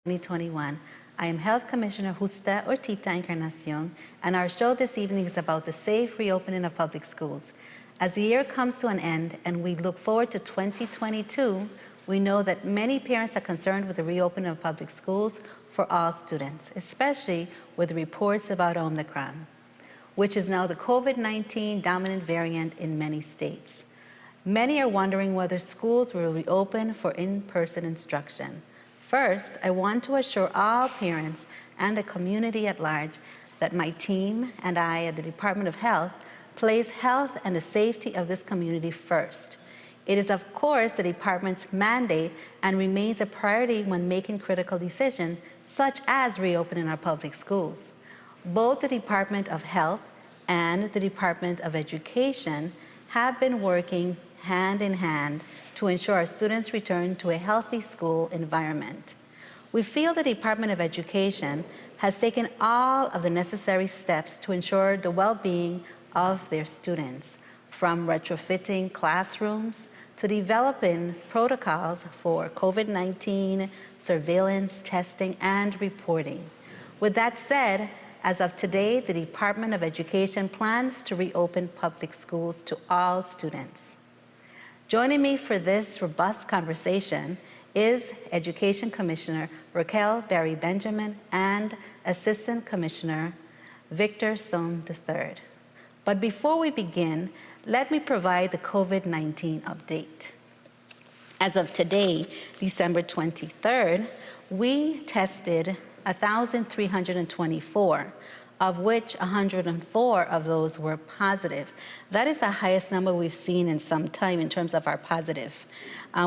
2021. I am Health Commissioner Justa or Tita Encarnacion, and our show this evening is about the safe reopening of public schools. As the year comes to an end and we look forward to 2022, we know that many parents are concerned with the reopening of public schools for all students, especially with reports about Omicron, which is now the COVID-19 dominant variant in many states. Many are wondering whether schools will reopen for in-person instruction. First, I want to assure all parents and the community at large that my team and I at the Department of Health place health and the safety of this community first. It is, of course, the department's mandate and remains a priority when making critical decisions, such as reopening our public schools. Both the Department of Health and the Department of Education have been working hand in hand to ensure our students return to a healthy school environment. We feel the Department of Education has taken all of the necessary steps to ensure the well-being of their students, from retrofitting classrooms to developing protocols for COVID-19 surveillance, testing, and reporting. With that said, as of today, the Department of Education plans to reopen public schools to all students. Joining me for this robust conversation is Education Commissioner Raquel Berry Benjamin and Assistant Commissioner Victor Son III. But before we begin, let me provide the COVID-19 update. As of today, December 23rd, we tested 1,324, of which 104 of those were positive. That is the highest number we've seen in some time in terms of our positive.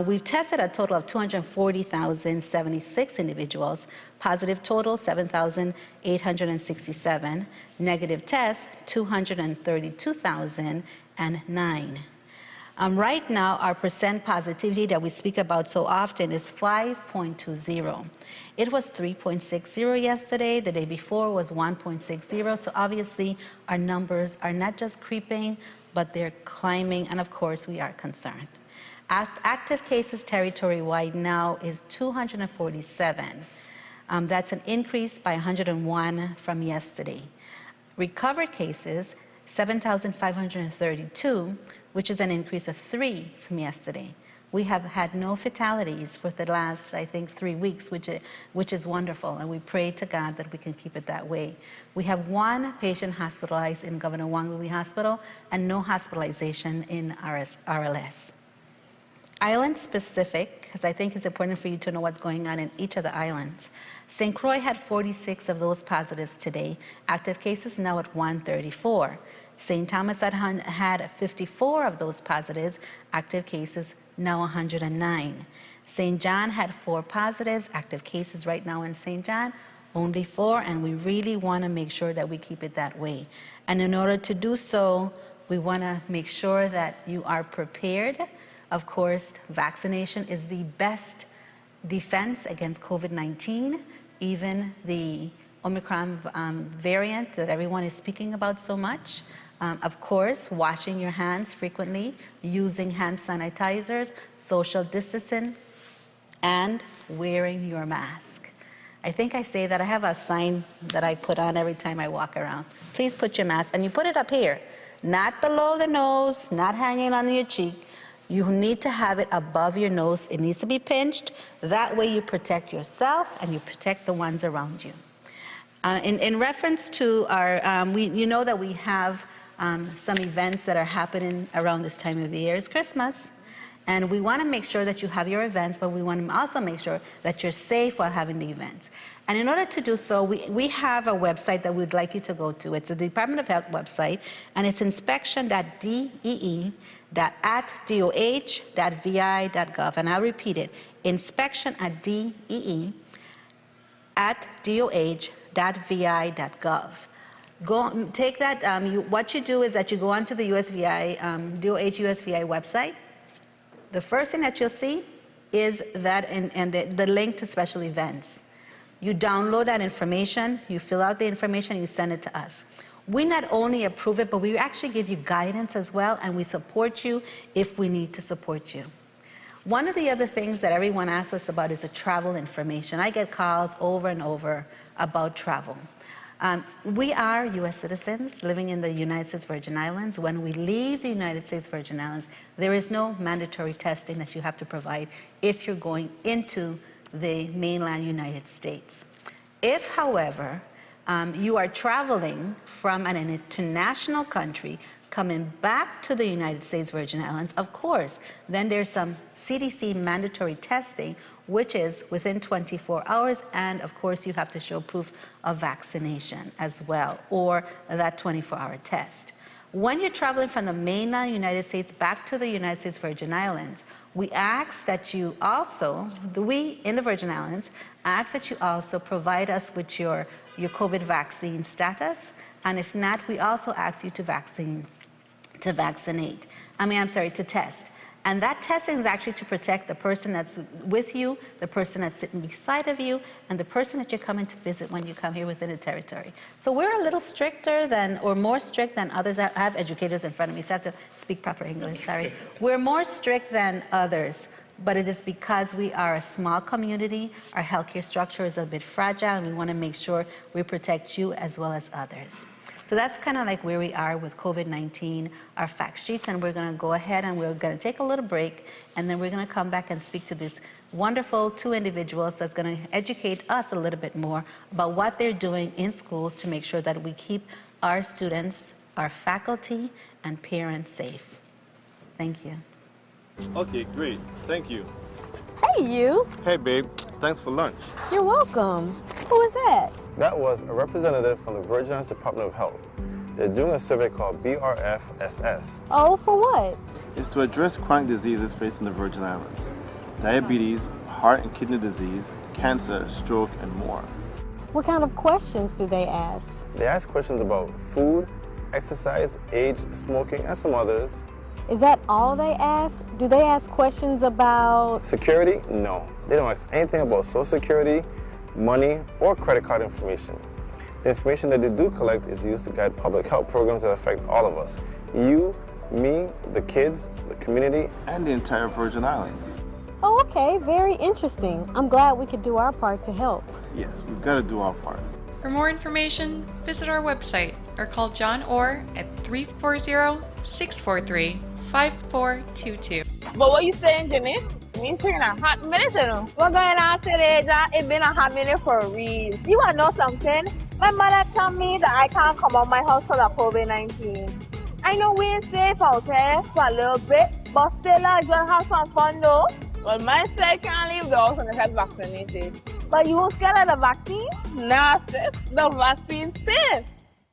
We've tested a total of 240,076 individuals, positive total 7,867, negative tests 232,009. Right now, our percent positivity that we speak about so often is 5.20. It was 3.60 yesterday. The day before was 1.60. So obviously, our numbers are not just creeping, but they're climbing. And of course, we are concerned. Active cases territory-wide now is 247. That's an increase by 101 from yesterday. Recovered cases, 7,532, which is an increase of 3 from yesterday. We have had no fatalities for the last, I think, 3 weeks, which is wonderful, and we pray to God that we can keep it that way. We have 1 patient hospitalized in Governor Wang Lui Hospital and no hospitalization in RLS. Island specific, because I think it's important for you to know what's going on in each of the islands. St. Croix had 46 of those positives today. Active cases now at 134. St. Thomas had 54 of those positives, active cases now 109. St. John had 4 positives, active cases right now in St. John, only 4, and we really want to make sure that we keep it that way. And in order to do so, we want to make sure that you are prepared. Of course, vaccination is the best defense against COVID-19, even the Omicron variant that everyone is speaking about so much. Of course, washing your hands frequently, using hand sanitizers, social distancing, and wearing your mask. I think I say that I have a sign that I put on every time I walk around. Please put your mask, and you put it up here, not below the nose, not hanging on your cheek. You need to have it above your nose. It needs to be pinched. That way you protect yourself and you protect the ones around you. In reference to our, you know that we have some events that are happening around this time of the year. It's Christmas, and we want to make sure that you have your events, but we want to also make sure that you're safe while having the events. And in order to do so, we have a website that we'd like you to go to. It's a Department of Health website, and it's inspection.dee.doh.vi.gov. And I'll repeat it, inspection.dee.doh.vi.gov. Go take that. What you do is that you go onto the USVI, DOH USVI website. The first thing that you'll see is that and the link to special events. You download that information, you fill out the information, you send it to us. We not only approve it, but we actually give you guidance as well, and we support you if we need to support you. One of the other things that everyone asks us about is the travel information. I get calls over and over about travel. We are U.S. citizens living in the United States Virgin Islands. When we leave the United States Virgin Islands, there is no mandatory testing that you have to provide if you're going into the mainland United States. If, however, you are traveling from an international country coming back to the United States Virgin Islands, of course, then there's some CDC mandatory testing, which is within 24 hours, and of course you have to show proof of vaccination as well, or that 24-hour test. When you're traveling from the mainland United States back to the United States Virgin Islands, we ask that you also, we in the Virgin Islands, ask that you also provide us with your COVID vaccine status, and if not, we also ask you to test. And that testing is actually to protect the person that's with you, the person that's sitting beside of you, and the person that you're coming to visit when you come here within the territory. So we're a little stricter than, or more strict than others. I have educators in front of me, so I have to speak proper English, sorry. We're more strict than others, but it is because we are a small community, our healthcare structure is a bit fragile, and we want to make sure we protect you as well as others. So that's kind of like where we are with COVID-19, our fact sheets, and we're going to go ahead and we're going to take a little break, and then we're going to come back and speak to these wonderful two individuals that's going to educate us a little bit more about what they're doing in schools to make sure that we keep our students, our faculty, and parents safe. Thank you. Okay, great. Thank you. Hey, you. Hey, babe. Thanks for lunch. You're welcome. Who is that? That was a representative from the Virgin Islands Department of Health. They're doing a survey called BRF-SS. Oh, for what? It's to address chronic diseases facing the Virgin Islands. Diabetes, heart and kidney disease, cancer, stroke, and more. What kind of questions do they ask? They ask questions about food, exercise, age, smoking, and some others. Is that all they ask? Do they ask questions about... Security? No. They don't ask anything about Social Security, money, or credit card information. The information that they do collect is used to guide public health programs that affect all of us. You, me, the kids, the community, and the entire Virgin Islands. Oh, okay. Very interesting. I'm glad we could do our part to help. Yes, we've got to do our part. For more information, visit our website or call John Orr at 340-643-5422. But what you saying, Jenny? Means you're in a hot minute, you know. We're going on today, John. It's been a hot minute for real. You want to know something? My mother told me that I can't come out my house because of COVID-19. I know we ain't safe out there for a little bit, but still, I just have some fun, though. Well, my side can't leave the house unless I'm vaccinated. But you won't scared of the vaccine? Nah, sis. The vaccine's safe.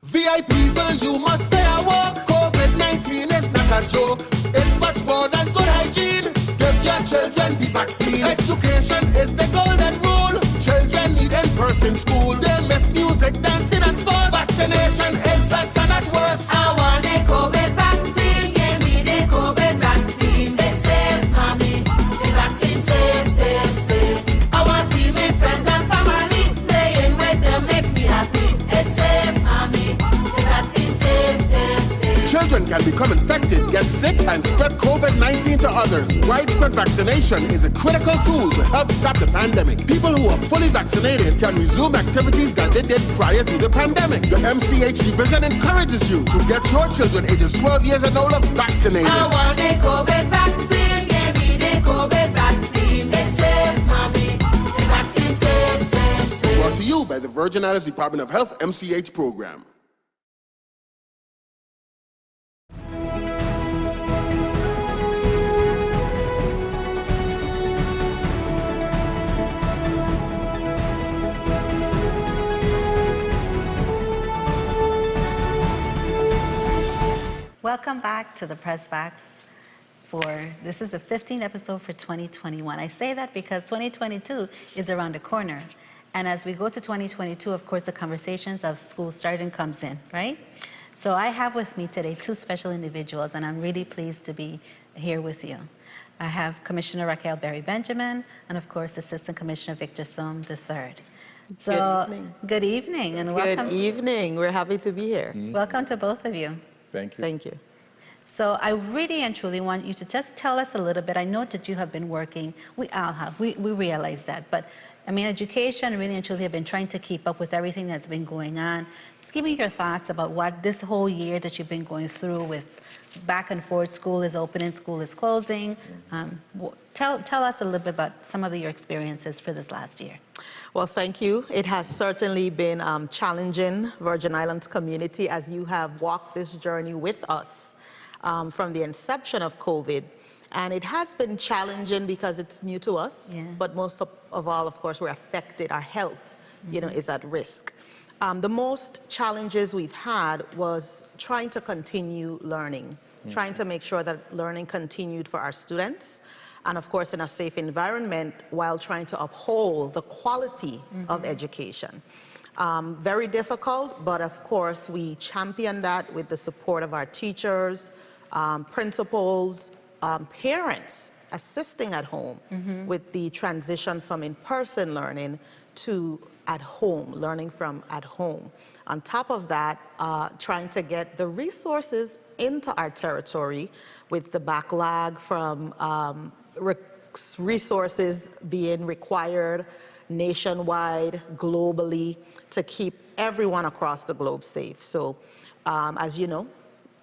VIP people, you must stay at work. COVID-19 is not a joke. It's much more than good hygiene. Give your children the vaccine. Education is the golden rule. Children need in-person school. They miss music, dancing, and sports. Vaccination is better, not worse. I want the COVID vaccine. Give me the COVID vaccine. It's safe, mommy. The vaccine safe, safe, safe. I want to see my friends and family. Playing with them makes me happy. It's safe, mommy. The vaccine safe, safe, safe. Children can become infected, get sick, and spread COVID-19 to others. Widespread vaccination is a critical tool to help stop the pandemic. People who are fully vaccinated can resume activities that they did prior to the pandemic. The MCH division encourages you to get your children ages 12 years and older vaccinated. I want the COVID vaccine. Give me the COVID vaccine. It's safe, mommy. The vaccine safe, safe, safe. Brought to you by the Virgin Islands Department of Health MCH program. Welcome back to the Press Box. This is the 15th episode for 2021. I say that because 2022 is around the corner. And as we go to 2022, of course, the conversations of school starting comes in, right? So I have with me today two special individuals, and I'm really pleased to be here with you. I have Commissioner Raquel Berry Benjamin, and of course, Assistant Commissioner Victor Sohm III. So, good evening and welcome. Good evening. We're happy to be here. Welcome to both of you. Thank you. Thank you. So I really and truly want you to just tell us a little bit. I know that you have been working. We all have. We realize that. But I mean, education really and truly have been trying to keep up with everything that's been going on. Just give me your thoughts about what this whole year that you've been going through with back and forth, school is opening, school is closing. Tell us a little bit about some of your experiences for this last year. Well, thank you. It has certainly been challenging, Virgin Islands community, as you have walked this journey with us from the inception of COVID. And it has been challenging because it's new to us, but most of all, of course, we're affected. Our health, is at risk. The most challenges we've had was trying to continue learning, trying to make sure that learning continued for our students, and of course in a safe environment while trying to uphold the quality of education. Very difficult, but of course we champion that with the support of our teachers, principals, parents assisting at home with the transition from in-person learning to at home, learning from at home. On top of that, trying to get the resources into our territory with the backlog from resources being required nationwide, globally, to keep everyone across the globe safe. So, as you know,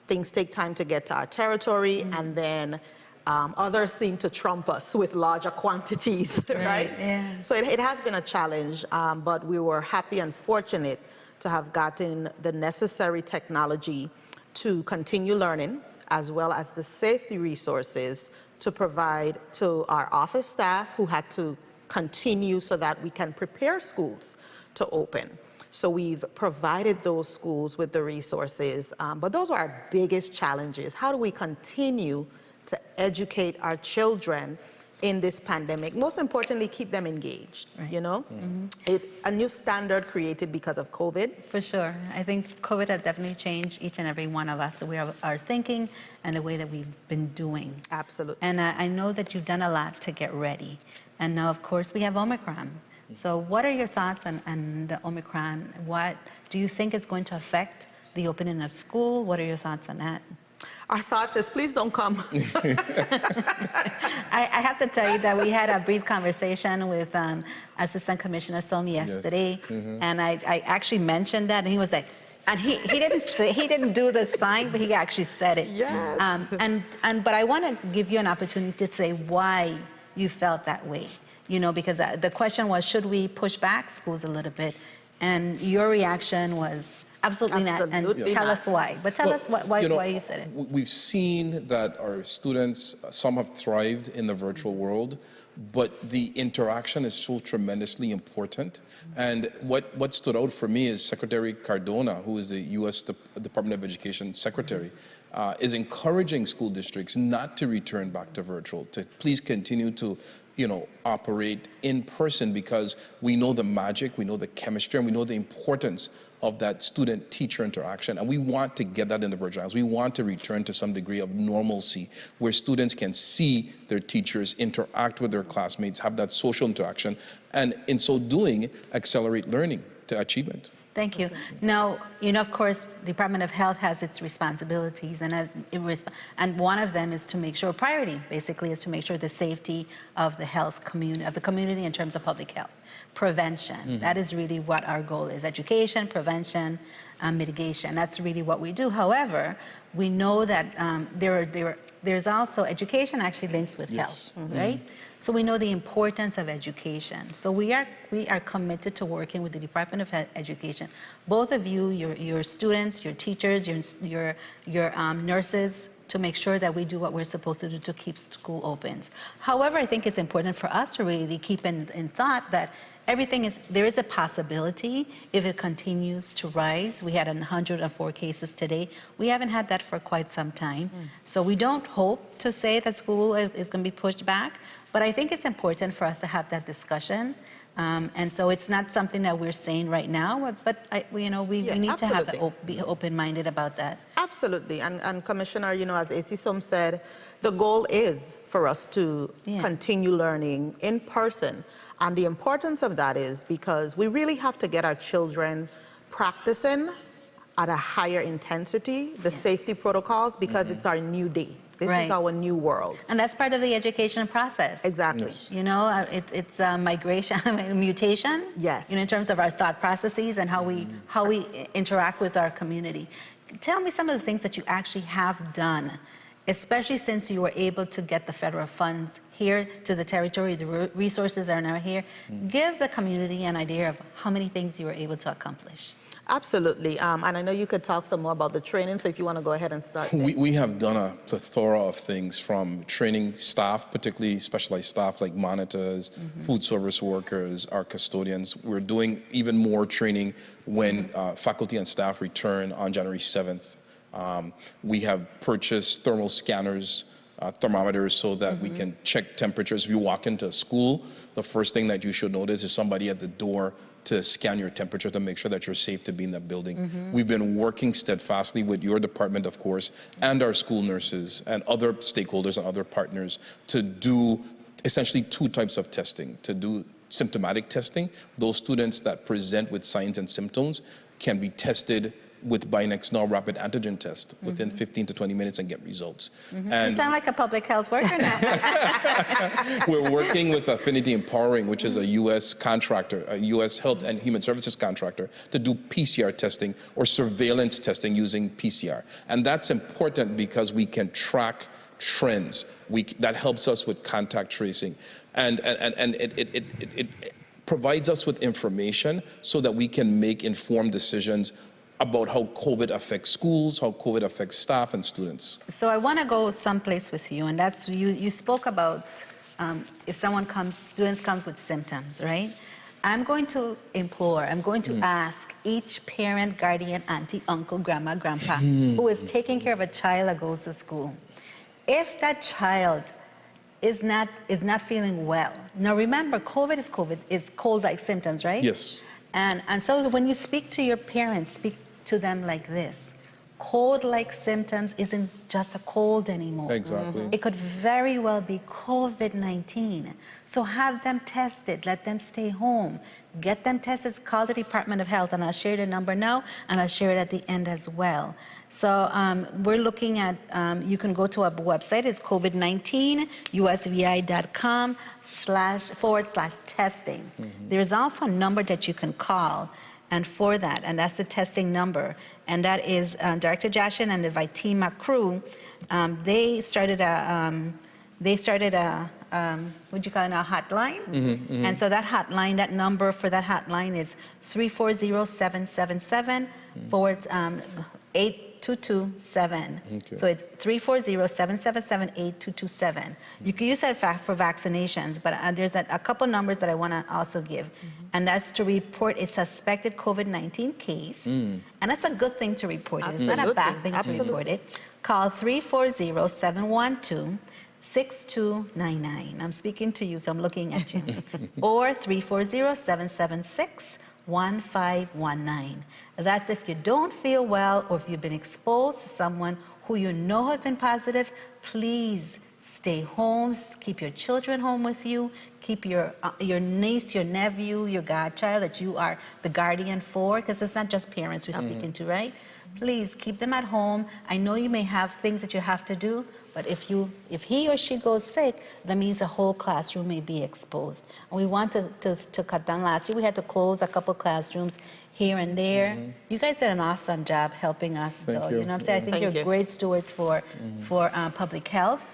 things take time to get to our territory, and then others seem to trump us with larger quantities, right? Yeah. So it has been a challenge, but we were happy and fortunate to have gotten the necessary technology to continue learning, as well as the safety resources to provide to our office staff who had to continue so that we can prepare schools to open. So we've provided those schools with the resources, but those are our biggest challenges. How do we continue to educate our children in this pandemic? Most importantly, keep them engaged, A new standard created because of COVID. For sure. I think COVID has definitely changed each and every one of us, the way of our thinking and the way that we've been doing. Absolutely. And I know that you've done a lot to get ready. And now, of course, we have Omicron. So what are your thoughts on the Omicron? What do you think is going to affect the opening of school? What are your thoughts on that? Our thoughts is, please don't come. I have to tell you that we had a brief conversation with Assistant Commissioner Somi yesterday, and I actually mentioned that, and he was like, and he didn't do the sign, but he actually said it. Yes. But I want to give you an opportunity to say why you felt that way. Because the question was, should we push back schools a little bit? And your reaction was, absolutely not. And tell us why. But tell us why you said it. We've seen that our students, some have thrived in the virtual world, but the interaction is so tremendously important. And what stood out for me is Secretary Cardona, who is the U.S. Department of Education Secretary, is encouraging school districts not to return back to virtual, to please continue to operate in person, because we know the magic, we know the chemistry, and we know the importance of that student-teacher interaction. And we want to get that in the Virgin Islands. We want to return to some degree of normalcy where students can see their teachers, interact with their classmates, have that social interaction, and in so doing, accelerate learning to achievement. Thank you. Now, of course, the Department of Health has its responsibilities, and one of them is to make sure, priority basically is to make sure the safety of the community in terms of public health. Prevention, that is really what our goal is. Education, prevention, mitigation, that's really what we do. However, we know that there's also, education actually links with health, right? So we know the importance of education. So we are committed to working with the Department of Education. Both of you, your students, your teachers, your nurses, to make sure that we do what we're supposed to do to keep school open. However, I think it's important for us to really keep in thought that there is a possibility if it continues to rise. We had 104 cases today. We haven't had that for quite some time. So we don't hope to say that school is going to be pushed back, but I think it's important for us to have that discussion. And so it's not something that we're saying right now, but we need to be open-minded about that. Absolutely. And Commissioner, as AC Som said, the goal is for us to continue learning in person. And the importance of that is because we really have to get our children practicing at a higher intensity, the safety protocols, because it's our new day. This is Right. our new world. And that's part of the education process. Exactly. Yes. You know, it's migration, mutation. Yes. You know, in terms of our thought processes and how we interact with our community. Tell me some of the things that you actually have done, especially since you were able to get the federal funds here to the territory. The resources are now here. Give the community an idea of how many things you were able to accomplish. Absolutely. And I know you could talk some more about the training, so if you want to go ahead and start. We have done a plethora of things, from training staff, particularly specialized staff like monitors, food service workers, our custodians. We're doing even more training when faculty and staff return on January 7th. We have purchased thermal scanners, thermometers, so that we can check temperatures. If you walk into a school, the first thing that you should notice is somebody at the door to scan your temperature to make sure that you're safe to be in that building. We've been working steadfastly with your department, of course, and our school nurses and other stakeholders and other partners to do essentially 2 types of testing. To do symptomatic testing, those students that present with signs and symptoms can be tested with by next now rapid antigen test within 15 to 20 minutes and get results. You sound like a public health worker now. We're working with Affinity Empowering, which is a U.S. contractor, a U.S. Health and Human Services contractor, to do PCR testing or surveillance testing using PCR. And that's important because we can track trends. That helps us with contact tracing. And it provides us with information so that we can make informed decisions about how COVID affects schools, how COVID affects staff and students. So I want to go someplace with you, and that's you spoke about if students comes with symptoms, right? I'm going to ask each parent, guardian, auntie, uncle, grandma, grandpa, who is taking care of a child that goes to school, if that child is not feeling well. Now remember, COVID is cold-like symptoms, right? Yes. And so when you speak to your parents, speak to them like this. Cold-like symptoms isn't just a cold anymore. Exactly. It could very well be COVID-19. So have them tested, let them stay home. Get them tested, call the Department of Health, and I'll share the number now, and I'll share it at the end as well. So we're looking at, you can go to our website, it's covid19usvi.com//testing. There's also a number that you can call, and for that, and that's the testing number. And that is Director Jashin and the Vitima crew, they started a what do you call it, a hotline? And so that hotline, that number for that hotline is 340-777-8227. Okay. So it's 340-777-8227. You can use that for vaccinations, but there's a couple numbers that I want to also give. And that's to report a suspected COVID-19 case. And that's a good thing to report it. It's not a bad thing to report it. Call 340-712-6299. I'm speaking to you, so I'm looking at you. Or 340-776-1519. That's if you don't feel well or if you've been exposed to someone who you know have been positive, please stay home, keep your children home with you, keep your niece, your nephew, your godchild that you are the guardian for, because it's not just parents we're speaking to, right? Please keep them at home. I know you may have things that you have to do, but if he or she goes sick, that means the whole classroom may be exposed. And we want to cut down. Last year we had to close a couple classrooms here and there. You guys did an awesome job helping us. Thank you. You know what I'm saying? I think you're great stewards for public health.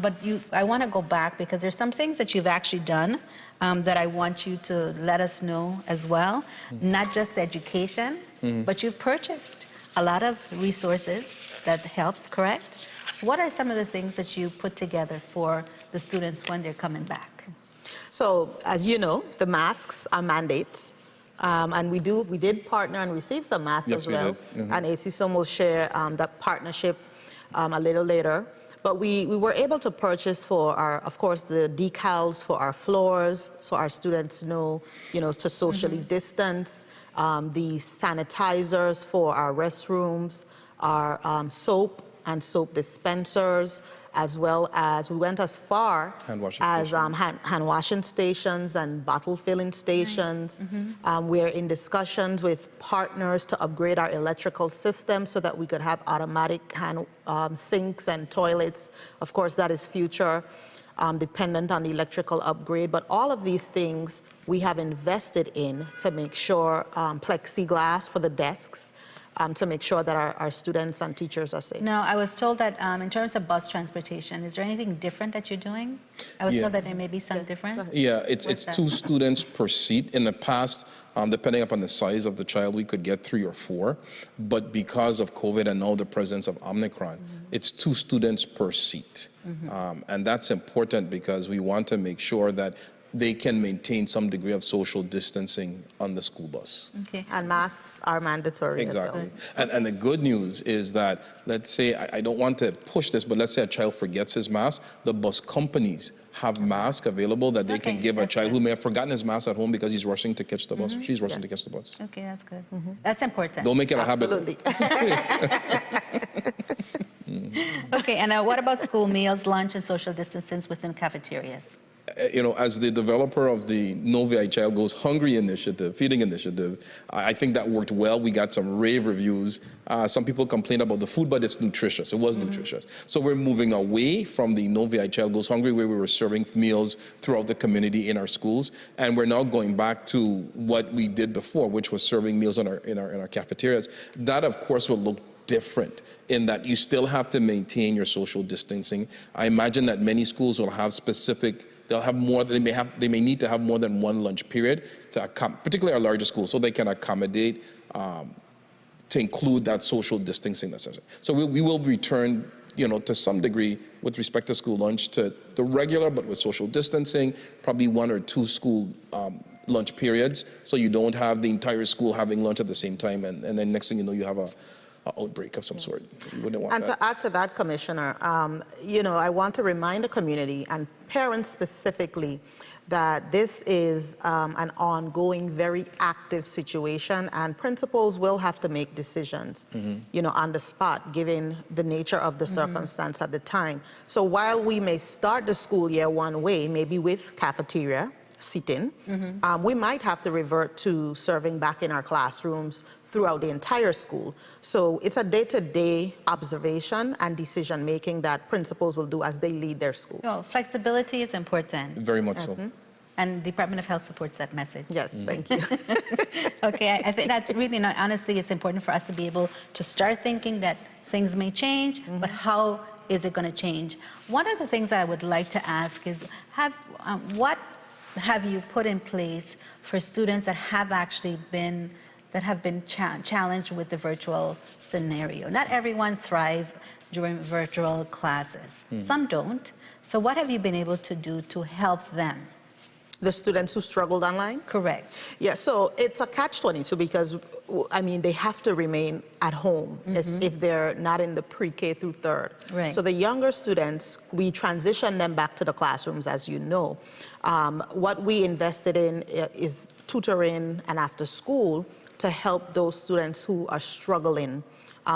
But I want to go back because there's some things that you've actually done that I want you to let us know as well. Not just education, but you've purchased a lot of resources that helps, correct? What are some of the things that you put together for the students when they're coming back? So, as you know, the masks are mandates. And we did partner and receive some masks as well. And ACSOM will share that partnership a little later. But we were able to purchase for of course, the decals for our floors, so our students know, to socially distance, the sanitizers for our restrooms, our soap and soap dispensers, as well as we went as far Hand washing as stations. hand washing stations and bottle filling stations. We're in discussions with partners to upgrade our electrical system so that we could have automatic hand sinks and toilets. Of course, that is future dependent on the electrical upgrade, but all of these things we have invested in to make sure plexiglass for the desks, to make sure that our students and teachers are safe. Now, I was told that in terms of bus transportation, is there anything different that you're doing? I was Yeah. told that there may be some difference. Yeah, it's What's that? 2 students per seat. In the past, depending upon the size of the child, we could get 3 or 4. But because of COVID and now the presence of Omicron, it's 2 students per seat. And that's important because we want to make sure that they can maintain some degree of social distancing on the school bus. Okay. And masks are mandatory as well. Exactly. And the good news is that, let's say, I don't want to push this, but let's say a child forgets his mask, the bus companies have masks available that they can Okay, give a that's child good. who may have forgotten his mask at home because he's rushing to catch the bus, she's rushing to catch the bus. Okay, that's good. That's important. Don't make it a habit. Absolutely. Okay, and what about school meals, lunch, and social distancing within cafeterias? You know, as the developer of the No VI Child Goes Hungry initiative, feeding initiative, I think that worked well. We got some rave reviews. Some people complained about the food, but it's nutritious. It was nutritious. So we're moving away from the No VI Child Goes Hungry, where we were serving meals throughout the community in our schools, and we're now going back to what we did before, which was serving meals in our cafeterias. That, of course, will look different in that you still have to maintain your social distancing. I imagine that many schools will have specific. They'll have more. They may need to have more than one lunch period to particularly our larger schools, so they can accommodate to include that social distancing necessary. So we will return, to some degree with respect to school lunch to the regular, but with social distancing, probably 1 or 2 school lunch periods, so you don't have the entire school having lunch at the same time, and then next thing you know, you have a outbreak of some sort. You wouldn't want And that. to add to that, Commissioner, I want to remind the community and parents specifically that this is an ongoing, very active situation, and principals will have to make decisions, on the spot, given the nature of the circumstance at the time. So while we may start the school year one way, maybe with cafeteria, seating, we might have to revert to serving back in our classrooms throughout the entire school. So it's a day-to-day observation and decision-making that principals will do as they lead their school. Flexibility is important, Very much so. and Department of Health supports that message. Yes, thank you. Okay, I think that's really not, honestly, it's important for us to be able to start thinking that things may change, but how is it going to change? One of the things that I would like to ask is, what have you put in place for students that have actually been challenged with the virtual scenario? Not everyone thrives during virtual classes. Some don't. So what have you been able to do to help them? The students who struggled online? Correct. Yeah, so it's a catch-22 because, they have to remain at home if they're not in the pre-K through third. Right. So the younger students, we transition them back to the classrooms, as you know. What we invested in is tutoring and after school to help those students who are struggling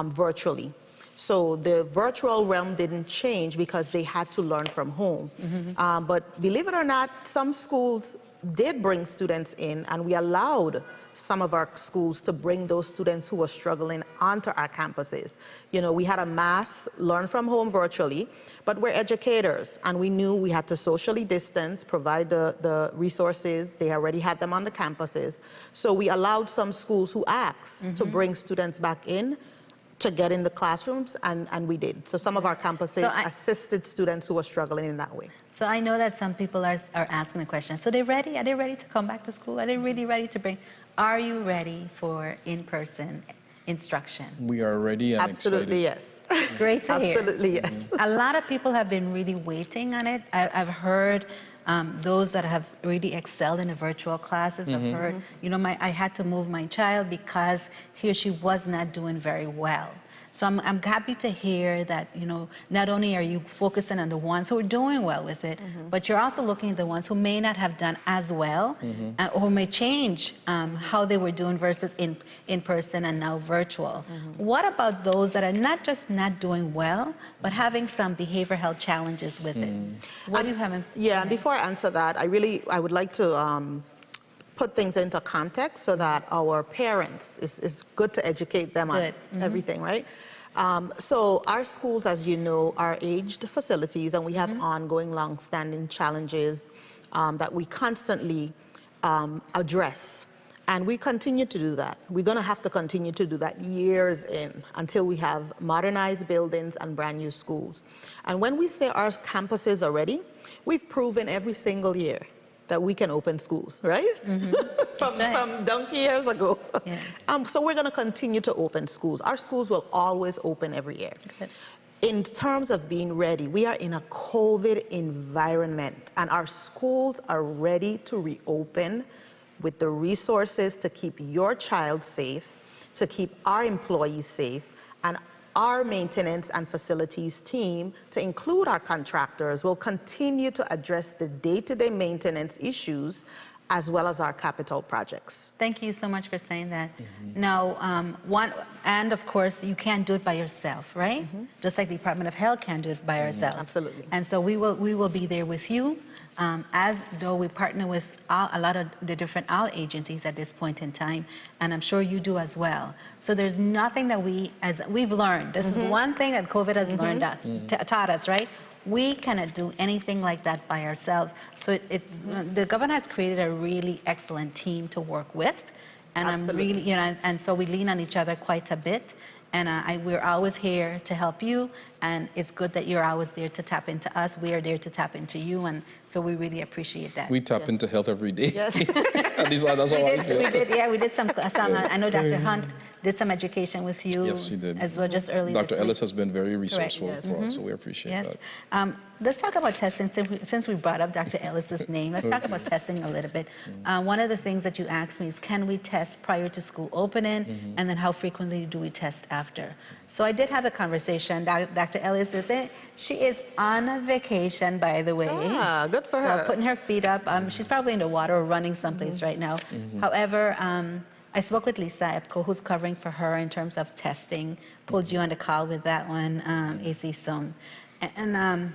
virtually. So the virtual realm didn't change because they had to learn from home. But believe it or not, some schools did bring students in, and we allowed some of our schools to bring those students who were struggling onto our campuses. We had a mass learn from home virtually, but we're educators, and we knew we had to socially distance, provide the resources. They already had them on the campuses. So we allowed some schools who asked to bring students back in to get in the classrooms, and we did. So some of our campuses assisted students who were struggling in that way. So I know that some people are asking the question, so they're ready? Are they ready to come back to school? Are they really ready to bring? Are you ready for in-person instruction? We are ready and Absolutely, excited. yes. Great to hear. Absolutely, yes. A lot of people have been really waiting on it. I've heard those that have really excelled in the virtual classes. I've heard, I had to move my child because he or she was not doing very well. So I'm happy to hear that, not only are you focusing on the ones who are doing well with it, but you're also looking at the ones who may not have done as well, or may change how they were doing versus in person and now virtual. What about those that are not just not doing well, but having some behavioral health challenges with it? What do you have in? Yeah, and before I answer that, I would like to put things into context so that our parents, it's good to educate them on everything, right? So our schools, as you know, are aged facilities, and we have ongoing, long-standing challenges that we constantly address. And we continue to do that. We're going to have to continue to do that years in until we have modernized buildings and brand new schools. And when we say our campuses are ready, we've proven every single year that we can open schools, right? From donkey years ago. Yeah. So we're going to continue to open schools. Our schools will always open every year. Good. In terms of being ready, we are in a COVID environment, and our schools are ready to reopen with the resources to keep your child safe, to keep our employees safe, and our maintenance and facilities team, to include our contractors, will continue to address the day-to-day maintenance issues as well as our capital projects. Thank you so much for saying that. Now, and of course, you can't do it by yourself, right? Just like the Department of Health can't do it by ourselves. Absolutely. And so we will be there with you, as though we partner with a lot of the different agencies at this point in time, and I'm sure you do as well. So there's nothing that we've learned. This is one thing that COVID has learned us, taught us, right? We cannot do anything like that by ourselves. So the governor has created a really excellent team to work with, and Absolutely. I'm really, and so we lean on each other quite a bit. And we're always here to help you, and it's good that you're always there to tap into us. We are there to tap into you, and so we really appreciate that. We tap into health every day. Yes. At least that's how I feel. We did some, I know Dr. Hunt did some education with you. Yes, she did. As well, just earlier Dr. this Ellis week. has been very resourceful for us, so we appreciate that. Let's talk about testing, since we brought up Dr. Ellis's name. Let's talk about testing a little bit. One of the things that you asked me is, can we test prior to school opening, and then how frequently do we test after? So I did have a conversation. Dr. Ellis she is on a vacation, by the way. Ah, good for her. Putting her feet up. She's probably in the water or running someplace right now. However, I spoke with Lisa Epko, who's covering for her in terms of testing. Pulled you on the call with that one, AC Sung. And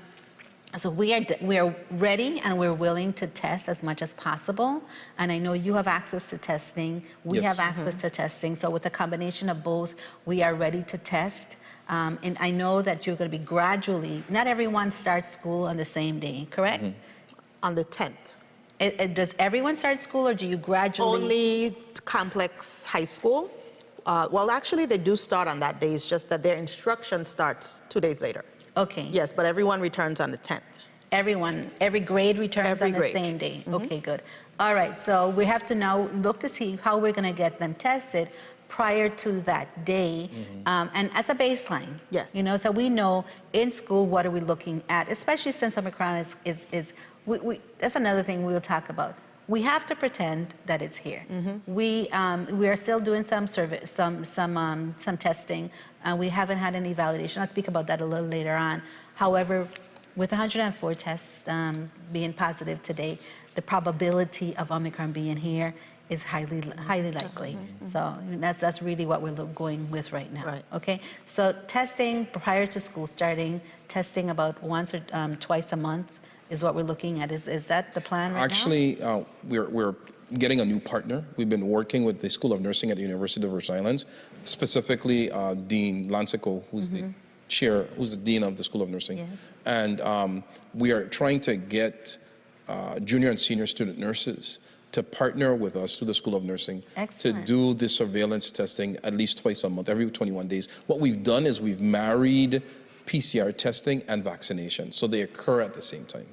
so we are ready and we're willing to test as much as possible. And I know you have access to testing. We have access to testing. So with a combination of both, we are ready to test. And I know that you're going to be gradually, not everyone starts school on the same day, correct? On the 10th. Does everyone start school, or do you gradually? Only Complex High School. Well, actually, they do start on that day. It's just that their instruction starts 2 days later. Okay. Yes, but everyone returns on the 10th. Every grade returns on the same day. Okay, good. All right, so we have to now look to see how we're going to get them tested prior to that day, and as a baseline. Yes. So we know in school what are we looking at, especially since Omicron is that's another thing we'll talk about. We have to pretend that it's here. We are still doing some testing. We haven't had any validation. I'll speak about that a little later on. However, with 104 tests being positive today, the probability of Omicron being here is highly likely. So that's really what we're going with right now. Right. Okay. So testing prior to school starting, testing about once or twice a month is what we're looking at. Is that the plan right now? Actually, we're getting a new partner. We've been working with the School of Nursing at the University of Virgin Islands, specifically Dean Lansico, who's the chair, who's the dean of the School of Nursing. Yes. And we are trying to get junior and senior student nurses to partner with us through the School of Nursing to do the surveillance testing at least twice a month, every 21 days. What we've done is we've married PCR testing and vaccination, so they occur at the same time.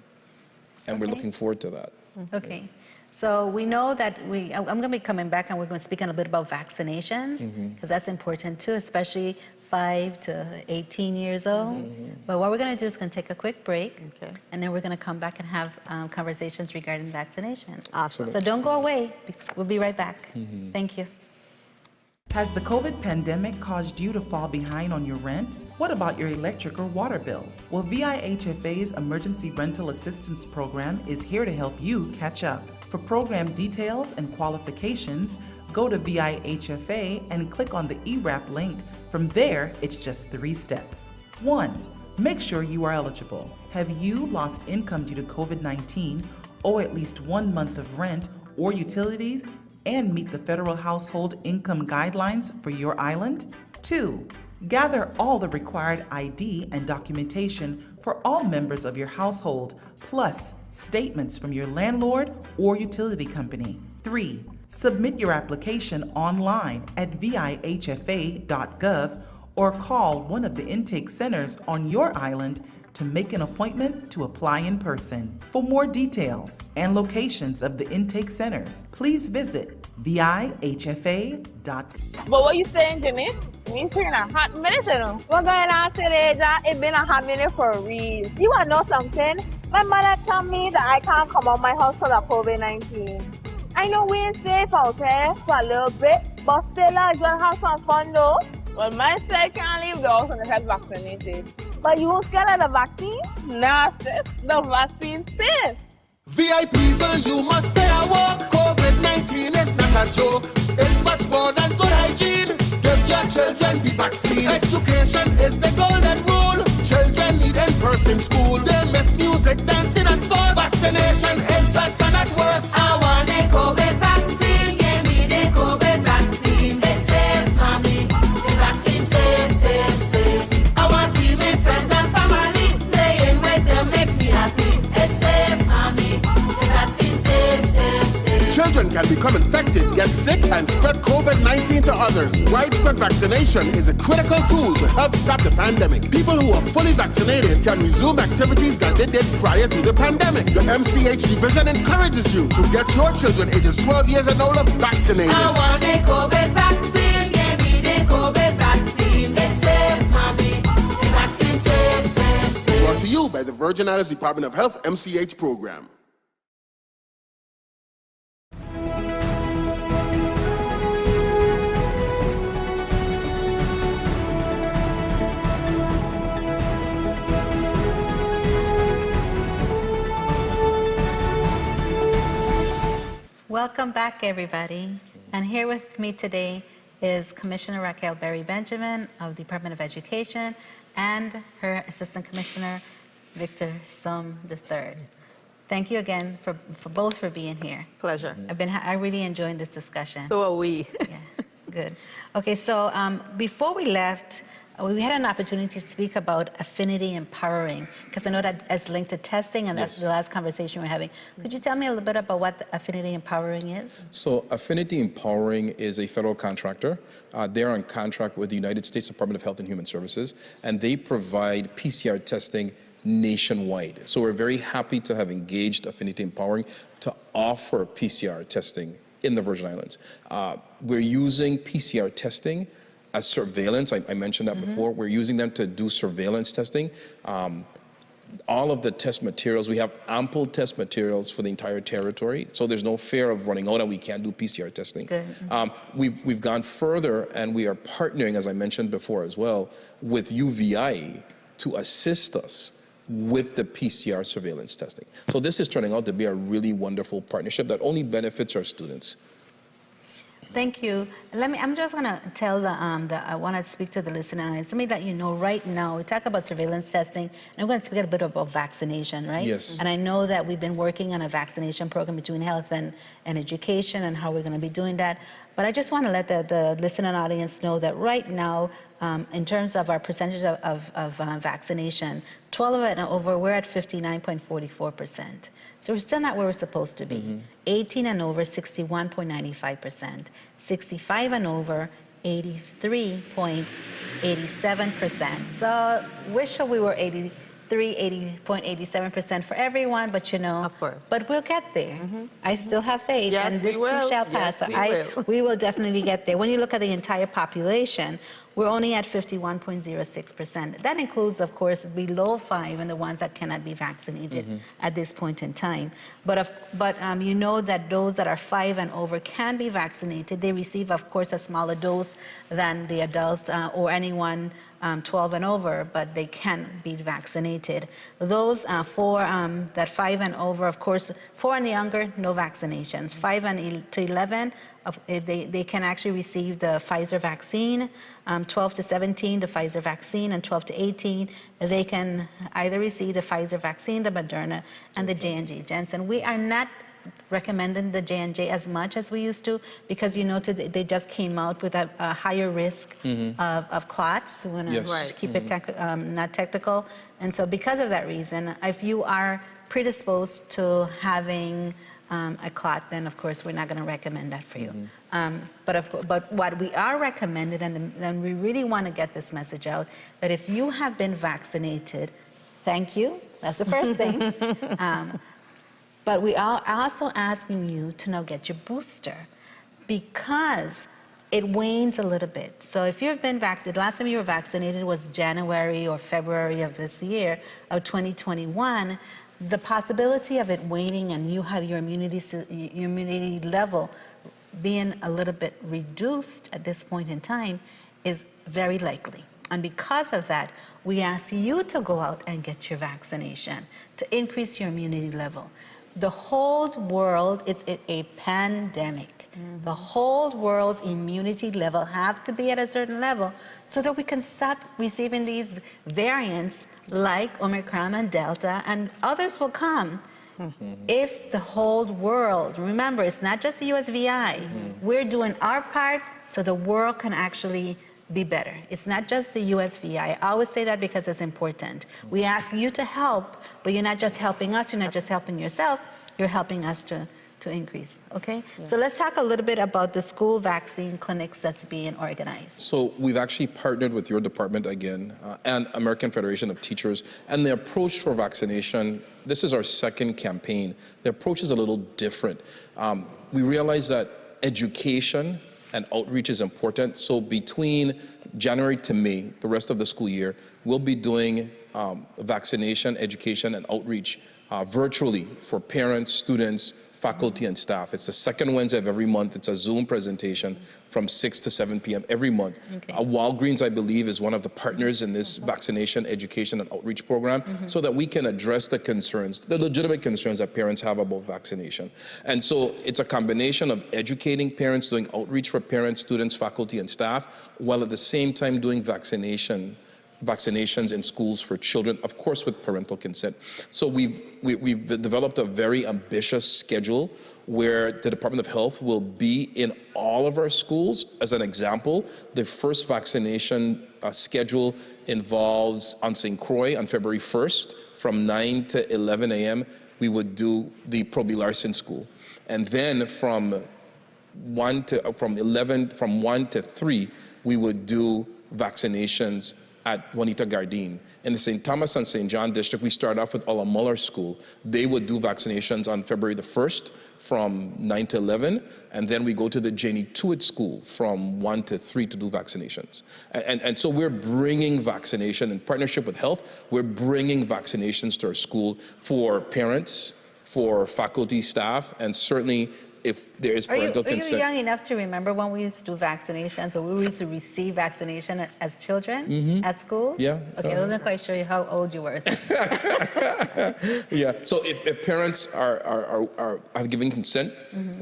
And we're looking forward to that. Okay. So we know that I'm going to be coming back and we're going to speak a little bit about vaccinations, because that's important too, especially 5 to 18 years old. But what we're going to do is going to take a quick break, and then we're going to come back and have conversations regarding vaccinations. Awesome. So don't go away. We'll be right back. Thank you. Has the COVID pandemic caused you to fall behind on your rent? What about your electric or water bills? Well, VIHFA's Emergency Rental Assistance Program is here to help you catch up. For program details and qualifications, go to VIHFA and click on the ERAP link. From there, it's just 3 steps. 1. Make sure you are eligible. Have you lost income due to COVID-19, owe at least 1 month of rent or utilities, and meet the federal household income guidelines for your island? 2. Gather all the required ID and documentation for all members of your household, plus statements from your landlord or utility company. 3. Submit your application online at vihfa.gov or call one of the intake centers on your island to make an appointment to apply in person. For more details and locations of the intake centers, please visit vihfa.gov. But what you saying, Jimmy? Means you're in a hot minute, you know. What's going on today, John? It's been a hot minute for real. You wanna know something? My mother told me that I can't come out my house because of COVID-19. I know we ain't safe out there for a little bit, but still, I just have some fun though. Well, my side can't leave the house unless I'm vaccinated. But you won't scared of the vaccine? Nah, sis. The vaccine's safe. VIP people, you must stay at work. COVID-19 is not a joke. It's much more than good hygiene. Give your children the vaccine. Education is the golden rule. Children need in-person school. They miss music, dancing and sports. Vaccination is better, not worse. I want a COVID vaccine. Give me the COVID vaccine. It's safe, mommy. The vaccine safe, safe, safe. I want to see my friends and family. Playing with them makes me happy. It's safe, mommy. The vaccine safe, safe, safe. Children can become infected, get sick, and spread COVID-19 to others. Widespread vaccination is a critical tool to help stop the pandemic. People who are fully vaccinated can resume activities that they did prior to the pandemic. The MCH division encourages you to get your children ages 12 years and older vaccinated. I want a COVID vaccine. Give me the COVID vaccine. It's safe, mommy. The vaccine safe, safe, safe. Brought to you by the Virgin Islands Department of Health MCH program. Welcome back, everybody. And here with me today is Commissioner Raquel Berry Benjamin of the Department of Education and her Assistant Commissioner, Victor Sum III. Thank you again for both for being here. Pleasure. I really enjoyed this discussion. So are we. Yeah, good. Okay, so before we left, we had an opportunity to speak about affinity empowering, because I know that as linked to testing, and that's the last conversation we're having. Could you tell me a little bit about what affinity empowering is? So Affinity Empowering is a federal contractor. They're on contract with the United States Department of Health and Human Services, and they provide PCR testing nationwide. So we're very happy to have engaged Affinity Empowering to offer PCR testing in the Virgin Islands. We're using PCR testing as surveillance. I mentioned that before. We're using them to do surveillance testing. All of the test materials, we have ample test materials for the entire territory, so there's no fear of running out and we can't do PCR testing. Good. We've gone further, and we are partnering, as I mentioned before as well, with UVI to assist us with the PCR surveillance testing. So this is turning out to be a really wonderful partnership that only benefits our students. Thank you. I'm just going to tell I want to speak to the listener. Let me let you know right now, we talk about surveillance testing, and we're going to speak a bit about vaccination, right? Yes. And I know that we've been working on a vaccination program between health and education and how we're going to be doing that. But I just want to let the listening audience know that right now, in terms of our percentage of vaccination, 12 and over, we're at 59.44%. So we're still not where we're supposed to be. 18 and over, 61.95%. 65 and over, 83.87%. So wish we were 80.87% for everyone, but you know, Of course. but we'll get there. I still have faith, Yes, and we this too will. shall pass. Yes, So we will definitely get there. When you look at the entire population, we're only at 51.06%. That includes, of course, below 5 and the ones that cannot be vaccinated at this point in time. But you know that those that are 5 and over can be vaccinated. They receive, of course, a smaller dose than the adults or anyone 12 and over, but they can be vaccinated. Those that 5 and over, of course, 4 and younger, no vaccinations. 5 to 11, they can actually receive the Pfizer vaccine. 12 to 17, the Pfizer vaccine, and 12 to 18, they can either receive the Pfizer vaccine, the Moderna, and the J&J Janssen. We are not recommending the J&J as much as we used to because, you know, they just came out with a higher risk of clots. We want to keep it not technical. And so because of that reason, if you are predisposed to having a clot, then of course we're not going to recommend that for you. But what we are recommending, and we really want to get this message out, that if you have been vaccinated, thank you. That's the first thing. But we are also asking you to now get your booster because it wanes a little bit. So if you've been vaccinated, last time you were vaccinated was January or February of this year, of 2021, the possibility of it waning and you have your immunity level being a little bit reduced at this point in time is very likely. And because of that, we ask you to go out and get your vaccination to increase your immunity level. The whole world, it's a pandemic. The whole world's immunity level have to be at a certain level so that we can stop receiving these variants like Omicron and Delta, and others will come. If the whole world, remember, it's not just the USVI, we're doing our part so the world can actually be better. It's not just the USVI. I always say that because it's important. We ask you to help, but you're not just helping us, you're not just helping yourself, you're helping us to increase, okay? So let's talk a little bit about the school vaccine clinics that's being organized. So we've actually partnered with your department again and American Federation of Teachers, and the approach for vaccination, this is our second campaign. The approach is a little different. We realize that education and outreach is important. So between January to May, the rest of the school year, we'll be doing vaccination, education, and outreach virtually for parents, students, faculty, and staff. It's the second Wednesday of every month. It's a Zoom presentation from 6 to 7 p.m. every month. Walgreens, I believe, is one of the partners in this vaccination, education, and outreach program so that we can address the concerns, the legitimate concerns that parents have about vaccination. And so it's a combination of educating parents, doing outreach for parents, students, faculty, and staff, while at the same time doing vaccinations in schools for children, of course with parental consent. So we've developed a very ambitious schedule where the Department of Health will be in all of our schools. As an example, the first vaccination schedule involves on St. Croix on February 1st from 9 to 11 a.m. we would do the Proby Larson School. And then from 1 to 3, we would do vaccinations at Juanita Gardine. In the St. Thomas and St. John district, we start off with Ola Muller School. They would do vaccinations on February the 1st from 9 to 11, and then we go to the Janie Tuitt School from 1 to 3 to do vaccinations. And so we're bringing vaccination in partnership with health. We're bringing vaccinations to our school for parents, for faculty, staff, and certainly if there is parental consent. Are you young enough to remember when we used to do vaccinations, or we used to receive vaccination as children at school? Yeah. Okay, I wasn't quite sure how old you were. Yeah. So if parents have given consent,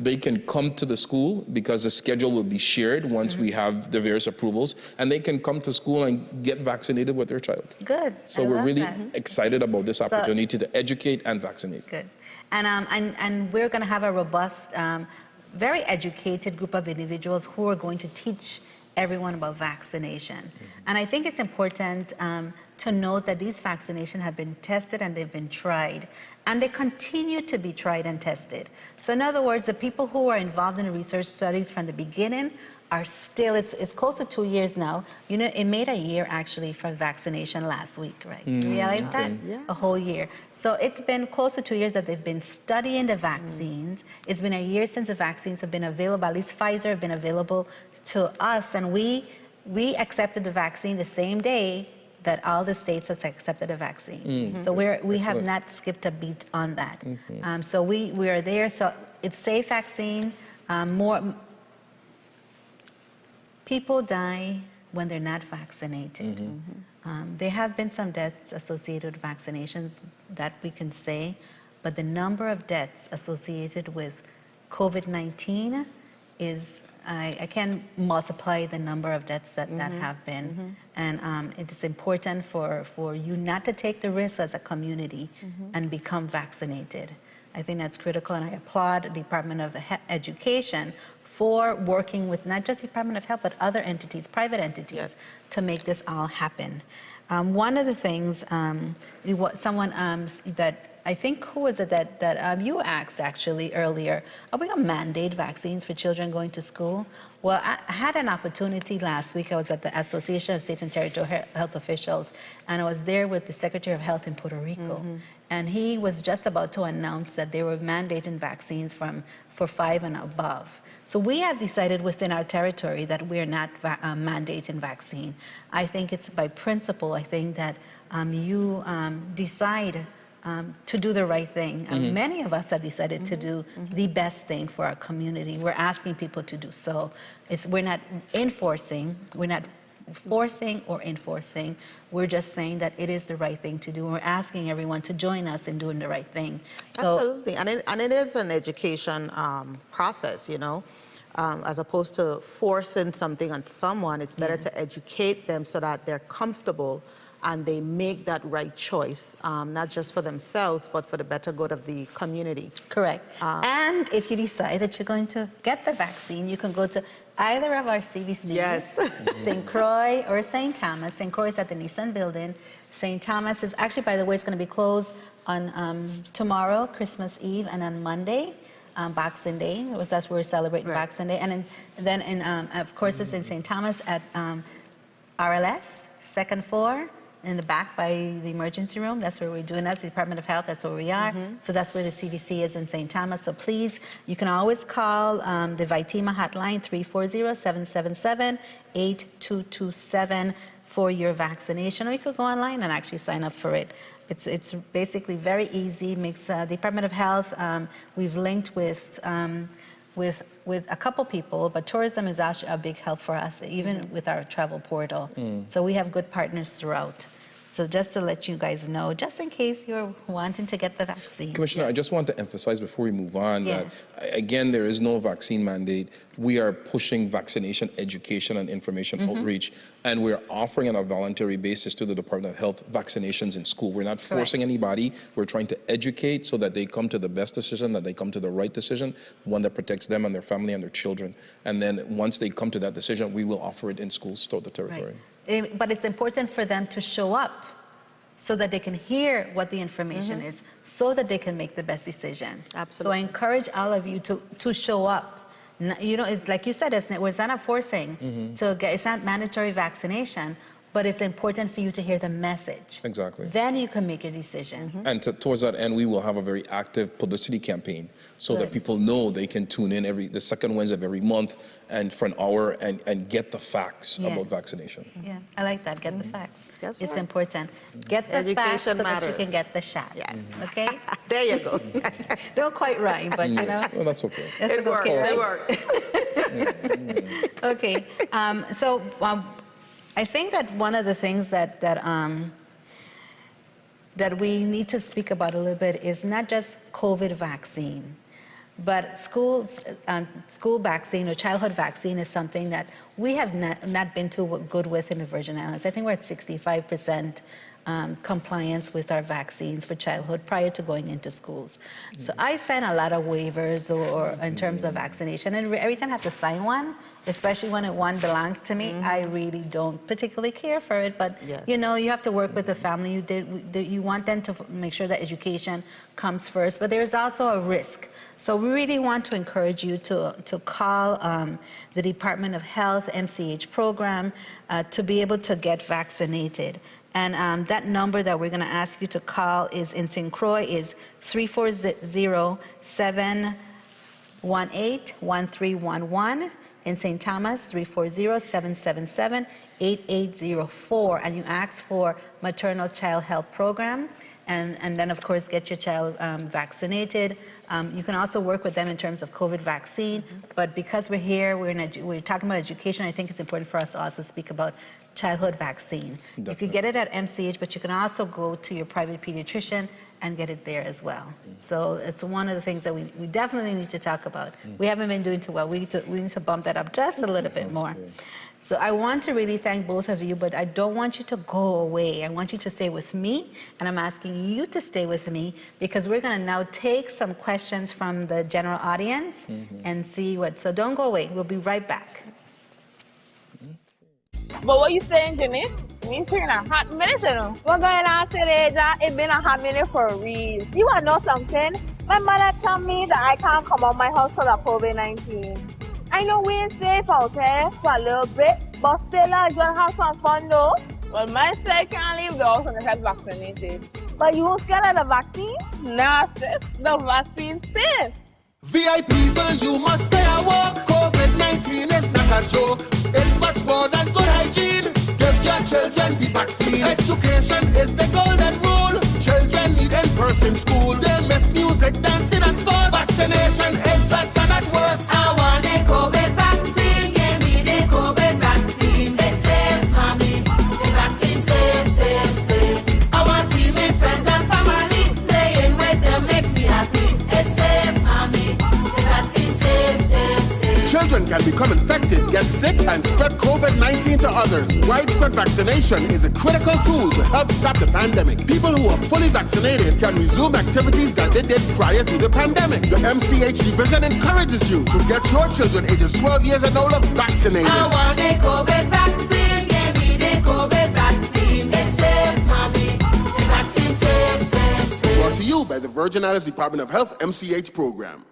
they can come to the school because the schedule will be shared once we have the various approvals, and they can come to school and get vaccinated with their child. Good. So we're really excited about this opportunity to educate and vaccinate. Good. And we're going to have a robust, very educated group of individuals who are going to teach everyone about vaccination. And I think it's important to note that these vaccinations have been tested and they've been tried, and they continue to be tried and tested. So in other words, the people who are involved in the research studies from the beginning are still, it's close to 2 years now. You know, it made a year actually for vaccination last week, right? You realize that? Yeah. A whole year. So it's been close to 2 years that they've been studying the vaccines. It's been a year since the vaccines have been available, at least Pfizer have been available to us, and we we accepted the vaccine the same day that all the states have accepted a vaccine. So we have not skipped a beat on that. So we are there. So it's safe vaccine. More people die when they're not vaccinated. There have been some deaths associated with vaccinations that we can say, but the number of deaths associated with COVID-19 is, I can multiply the number of deaths that have been. And it is important for you not to take the risk as a community and become vaccinated. I think that's critical, and I applaud the Department of Education for working with not just Department of Health, but other entities, private entities, to make this all happen. One of the things, someone that, I think, who was it that you asked actually earlier, are we going to mandate vaccines for children going to school? Well, I had an opportunity last week. I was at the Association of State and Territorial Health Officials, and I was there with the Secretary of Health in Puerto Rico. And he was just about to announce that they were mandating vaccines for 5 and above. So we have decided within our territory that we're not mandating vaccine. I think it's by principle. I think that you decide to do the right thing. Many of us have decided to do the best thing for our community. We're asking people to do so. We're not enforcing, we're not forcing or enforcing. We're just saying that it is the right thing to do. We're asking everyone to join us in doing the right thing. So, absolutely, and it is an education process, you know. As opposed to forcing something on someone, it's better to educate them so that they're comfortable and they make that right choice, not just for themselves, but for the better good of the community. Correct. And if you decide that you're going to get the vaccine, you can go to either of our CVCs, St. Croix or St. Thomas. St. Croix is at the Nissan building. St. Thomas is actually, by the way, it's going to be closed on tomorrow, Christmas Eve, and on Monday, Boxing Day. That's where we're celebrating Boxing Day. And then, of course, it's in St. Thomas at RLS, second floor. In the back by the emergency room, that's where we're doing that. The Department of Health, that's where we are. So that's where the CVC is in St. Thomas. So please, you can always call the Vitima hotline, 340-777-8227 for your vaccination, or you could go online and actually sign up for it. It's basically very easy. Makes Department of Health. We've linked with a couple people, but tourism is actually a big help for us, even with our travel portal. So we have good partners throughout. So just to let you guys know, just in case you're wanting to get the vaccine. Commissioner, I just want to emphasize before we move on that, again, there is no vaccine mandate. We are pushing vaccination education and information outreach, and we're offering on a voluntary basis to the Department of Health vaccinations in school. We're not forcing anybody. We're trying to educate so that they come to the best decision, that they come to the right decision, one that protects them and their family and their children. And then once they come to that decision, we will offer it in schools throughout the territory. But it's important for them to show up so that they can hear what the information is, so that they can make the best decision. So I encourage all of you to show up. You know, it's like you said, it's not a forcing to get, it's not mandatory vaccination, but it's important for you to hear the message. Exactly. Then you can make a decision. And towards that end, we will have a very active publicity campaign so that people know they can tune in the second Wednesday of every month and for an hour and get the facts about vaccination. Yeah, I like that. Get the facts. That's it's right. important. Get the facts so that you can get the shot. Yes. Okay? There you go. Don't quite rhyme, but you know. Well, that's okay. That's It works. okay, It right? works. Okay. I think that one of the things that we need to speak about a little bit is not just COVID vaccine, but school vaccine or childhood vaccine is something that we have not been too good with in the Virgin Islands. I think we're at 65% compliance with our vaccines for childhood prior to going into schools. So I sign a lot of waivers or in terms of vaccination, and every time I have to sign one, especially when one belongs to me, I really don't particularly care for it, but you know, you have to work with the family. You want them to make sure that education comes first, but there's also a risk. So we really want to encourage you to call the Department of Health MCH program to be able to get vaccinated. And that number that we're going to ask you to call is in St. Croix is 340-718-1311. In St. Thomas, 340-777-8804, and you ask for maternal child health program, and then of course get your child vaccinated. You can also work with them in terms of COVID vaccine, but because we're here, we're talking about education, I think it's important for us to also speak about childhood vaccine. Definitely. You could get it at MCH, but you can also go to your private pediatrician and get it there as well. So it's one of the things that we definitely need to talk about. We haven't been doing too well. We need to bump that up just a little bit more. So I want to really thank both of you, but I don't want you to go away. I want you to stay with me, and I'm asking you to stay with me because we're going to now take some questions from the general audience and see what. So don't go away. We'll be right back. But what you saying, Jenny? Means you're in a hot minute, you know. We're going on today, it's been a hot minute for real. You want to know something? My mother told me that I can't come out my house because of COVID-19. I know we ain't safe out there for a little bit, but still I just have some fun though. Well, my side can't leave the house unless I'm vaccinated. But you won't scared of the vaccine? Nah, sis. The vaccine's safe. VIP people, you must stay at work. COVID-19 is not a joke. It's much more than good hygiene. Give your children the vaccine. Education is the golden rule. Children need in-person school. They miss music, dancing and sports. Vaccination is better, not worse. I want a COVID vaccine. Give me the COVID vaccine. It's safe, mommy. The vaccine safe, safe, safe. I want to see my friends and family. Playing with them makes me happy. It's safe, mommy. The vaccine safe, safe, safe. Children can become infected, get sick, and spread COVID-19 to others. Widespread vaccination is a critical tool to help stop the pandemic. People who are fully vaccinated can resume activities that they did prior to the pandemic. The MCH division encourages you to get your children ages 12 years and older vaccinated. I want a COVID vaccine. Give me the COVID vaccine. It's safe, mommy. The vaccine safe, safe, safe. Brought to you by the Virgin Islands Department of Health MCH program.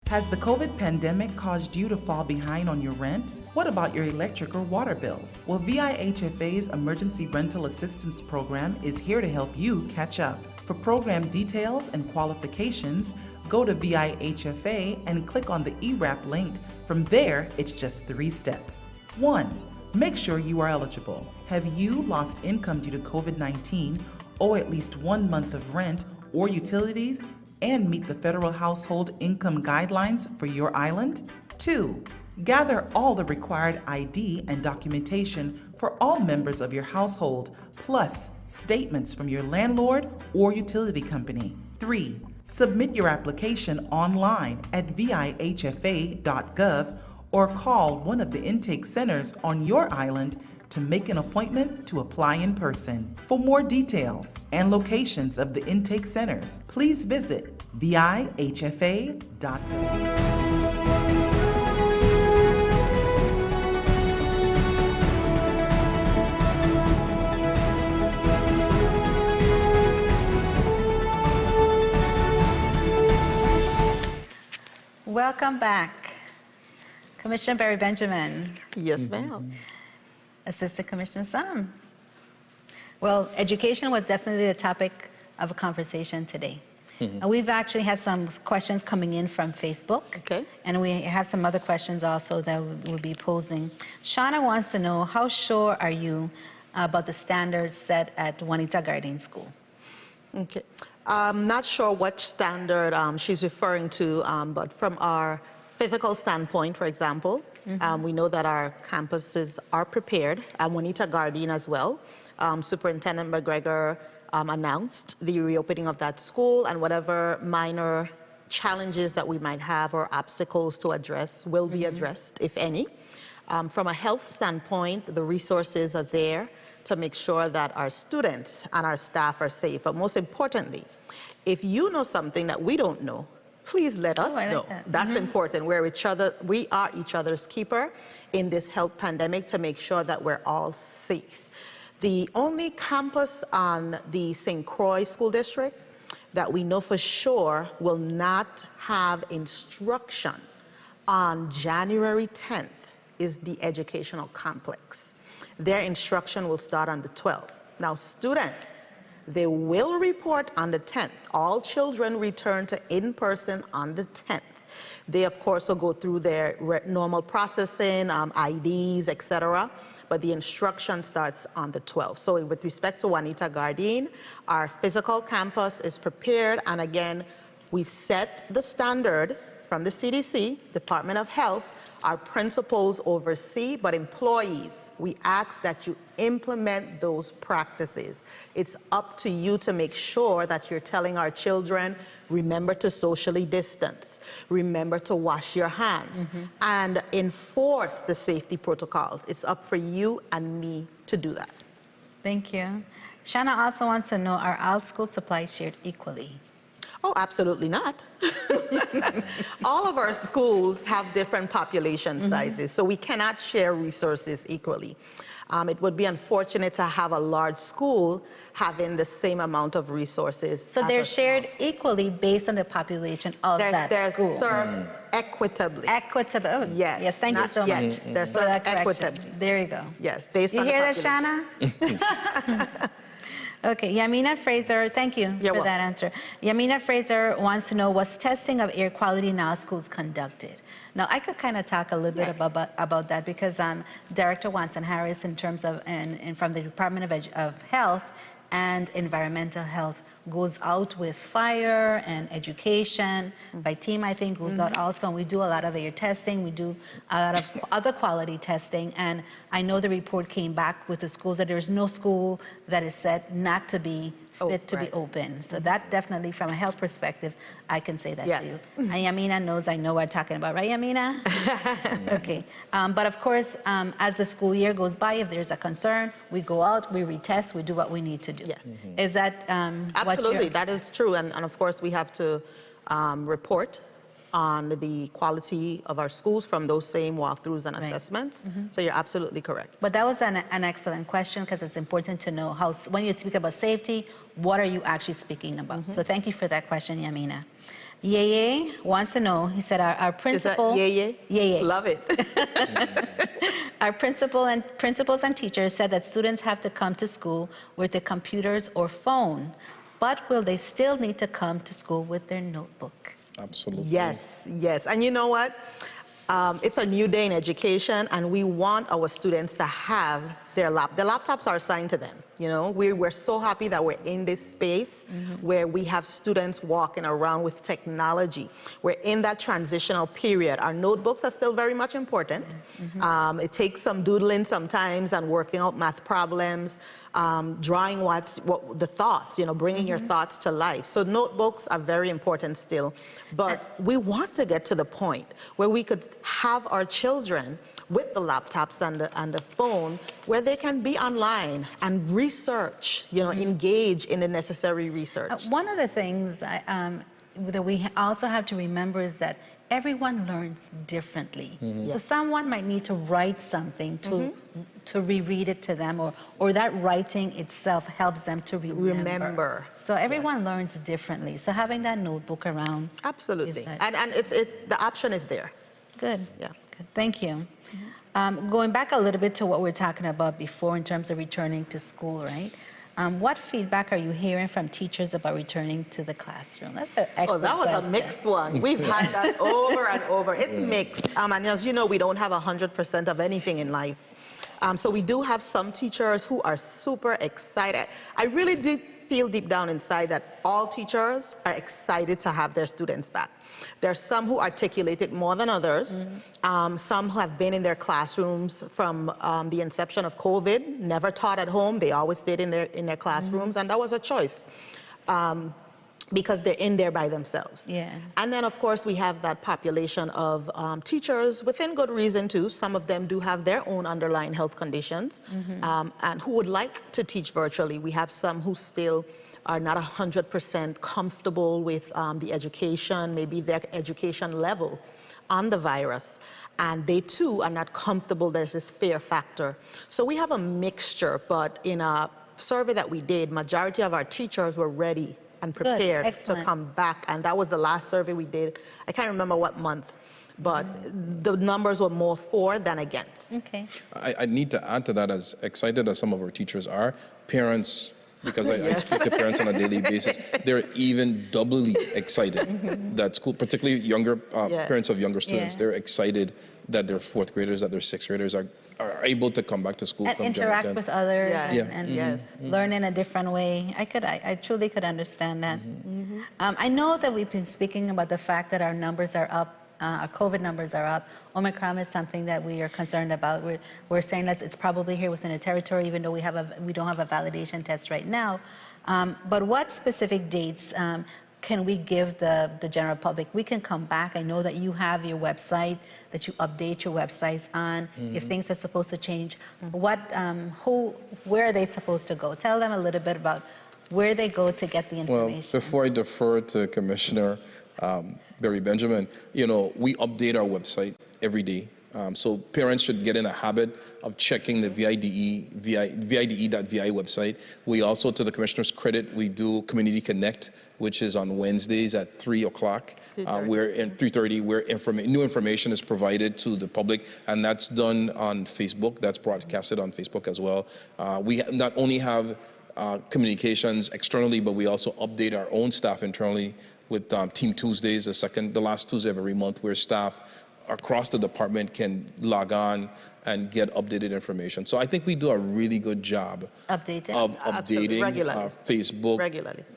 Has the COVID pandemic caused you to fall behind on your rent? What about your electric or water bills? Well, VIHFA's Emergency Rental Assistance Program is here to help you catch up. For program details and qualifications, go to VIHFA and click on the ERAP link. From there, it's just 3 steps. 1. Make sure you are eligible. Have you lost income due to COVID-19, owe at least 1 month of rent or utilities, and meet the federal household income guidelines for your island? 2. Gather all the required ID and documentation for all members of your household, plus statements from your landlord or utility company. 3. Submit your application online at vihfa.gov or call one of the intake centers on your island to make an appointment to apply in person. For more details and locations of the intake centers, please visit vihfa.gov. Welcome back. Commissioner Barry Benjamin. Yes, ma'am. Assistant Commissioner Sam. Well, education was definitely the topic of a conversation today. And we've actually had some questions coming in from Facebook. Okay. And we have some other questions also that we'll be posing. Shauna wants to know, how sure are you about the standards set at Juanita Guardian School? Okay. I'm not sure what standard she's referring to, but from our physical standpoint, for example, we know that our campuses are prepared, and Juanita Guardian as well. Superintendent McGregor announced the reopening of that school, and whatever minor challenges that we might have or obstacles to address will be addressed, if any. From a health standpoint, the resources are there to make sure that our students and our staff are safe. But most importantly, if you know something that we don't know, please let us know. That's important. We are each other's keeper in this health pandemic to make sure that we're all safe. The only campus on the St. Croix School District that we know for sure will not have instruction on January 10th is the educational complex. Their instruction will start on the 12th. Now, students, they will report on the 10th. All children return to in-person on the 10th. They, of course, will go through their normal processing, IDs, etc., but the instruction starts on the 12th. So with respect to Juanita Gardine, our physical campus is prepared, and again, we've set the standard from the CDC, Department of Health. Our principals oversee, but employees, we ask that you implement those practices. It's up to you to make sure that you're telling our children, remember to socially distance, remember to wash your hands, and enforce the safety protocols. It's up for you and me to do that. Thank you. Shanna also wants to know, are all school supplies shared equally? Oh, absolutely not. All of our schools have different population sizes, so we cannot share resources equally. It would be unfortunate to have a large school having the same amount of resources. So they're shared equally based on the population of that school. They're served equitably. Equitably. Oh, yes. Yes, thank you so much. They're for served that correction. equitably. There you go. Yes, based you on the hear that, population. Shanna? Okay, Yamina Fraser, thank you for that answer. Yamina Fraser wants to know, was testing of air quality in our schools conducted? Now, I could kind of talk a little bit about that because Director Watson Harris, in terms of, and from the Department of Health and Environmental Health, goes out with fire and education. My team, I think, goes out also, and we do a lot of air testing. We do a lot of other quality testing, and I know the report came back with the schools that there's no school that is said not to be fit to be open. So that definitely, from a health perspective, I can say that to you. And Yamina knows I know what I'm talking about, right, Yamina? Okay. But of course, as the school year goes by, if there's a concern, we go out, we retest, we do what we need to do. Yes. Is that Absolutely, that is true. And of course, we have to report on the quality of our schools from those same walkthroughs and assessments. So you're absolutely correct. But that was an excellent question, because it's important to know how, when you speak about safety, what are you actually speaking about? So thank you for that question, Yamina. Yeye wants to know, he said, our principal... Is that Yeye? Yeye. Love it. Our principals and teachers said that students have to come to school with their computers or phone, but will they still need to come to school with their notebook? Absolutely. Yes, yes. And you know what? It's a new day in education, and we want our students to have the laptops are assigned to them. You know, we're so happy that we're in this space where we have students walking around with technology. We're in that transitional period. Our notebooks are still very much important. It takes some doodling sometimes and working out math problems, drawing what the thoughts, you know, bringing your thoughts to life. So notebooks are very important still. But we want to get to the point where we could have our children with the laptops and the phone, where they can be online and research, you know, engage in the necessary research. One of the things that we also have to remember is that everyone learns differently. So someone might need to write something to reread it to them, or that writing itself helps them to remember. So everyone learns differently. So having that notebook around. Absolutely. And the option is there. Good. Yeah. Good. Thank you. Going back a little bit to what we were talking about before in terms of returning to school, right? What feedback are you hearing from teachers about returning to the classroom? That's an excellent that was question. a mixed one. We've had that over and over. It's mixed. And as you know, we don't have 100% of anything in life. So we do have some teachers who are super excited. I really did feel deep down inside that all teachers are excited to have their students back. There are some who articulate it more than others. Some who have been in their classrooms from the inception of COVID, never taught at home. They always stayed in their classrooms, and that was a choice because they're in there by themselves. And then, of course, we have that population of teachers within good reason, too. Some of them do have their own underlying health conditions and who would like to teach virtually. We have some who still are not 100% comfortable with the education, maybe their education level on the virus. And they too are not comfortable. There's this fear factor. So we have a mixture, but in a survey that we did, majority of our teachers were ready and prepared to come back. And that was the last survey we did. I can't remember what month, but the numbers were more for than against. Okay. I need to add to that, as excited as some of our teachers are, parents because I speak to parents on a daily basis. They're even doubly excited that school, particularly younger parents of younger students, they're excited that their fourth graders, that their sixth graders are able to come back to school. And interact with others and learn in a different way. I truly could understand that. I know that we've been speaking about the fact that our numbers are up. Our COVID numbers are up. Omicron is something that we are concerned about. We're saying that it's probably here within the territory, even though we don't have a validation test right now. But what specific dates can we give the general public? We can come back. I know that you have your website, that you update your websites on if things are supposed to change. Where are they supposed to go? Tell them a little bit about where they go to get the information. Well, before I defer to Commissioner Barry Benjamin, we update our website every day. So parents should get in a habit of checking the VIDE.vi website. We also, to the Commissioner's credit, we do Community Connect, which is on Wednesdays at 3 o'clock. We're in 3:30, where new information is provided to the public, and that's done on Facebook. That's broadcasted on Facebook as well. We not only have communications externally, but we also update our own staff internally with Team Tuesdays, the last Tuesday of every month, where staff across the department can log on and get updated information. So I think we do a really good job of updating our Facebook,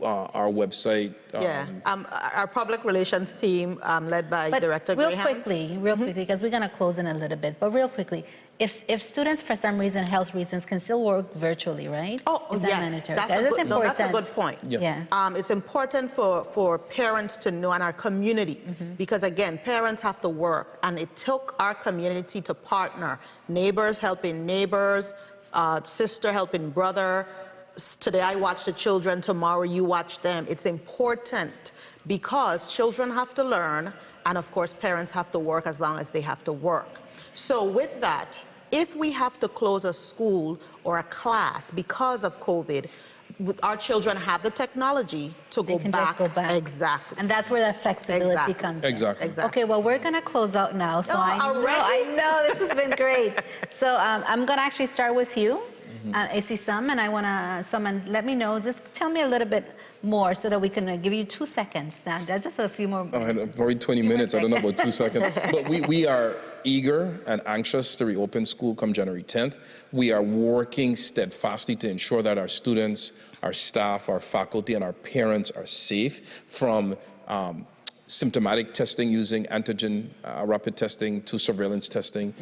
our website. Our public relations team, led by Director Graham. Real quickly, because we're going to close in a little bit, but real quickly, if students, for some reason, health reasons, can still work virtually, right? Is that mandatory? That's a good point. It's important for parents to know, and our community, because again, parents have to work, and it took our community to partner, neighbors helping neighbors, sister helping brother. Today I watch the children, tomorrow you watch them. It's important because children have to learn, and of course parents have to work as long as they have to work. So with that, if we have to close a school or a class because of COVID, our children have the technology to go back. Exactly. And that's where that flexibility comes in. Exactly. Okay, well, we're going to close out now. So I know this has been great. So I'm going to actually start with you, AC Sum, and I want to, someone let me know, just tell me a little bit more so that we can give you 2 seconds. Just a few more. Probably 20 minutes, I don't know about 2 seconds. But we are eager and anxious to reopen school come January 10th. We are working steadfastly to ensure that our students, our staff, our faculty, and our parents are safe from symptomatic testing using antigen rapid testing to surveillance testing,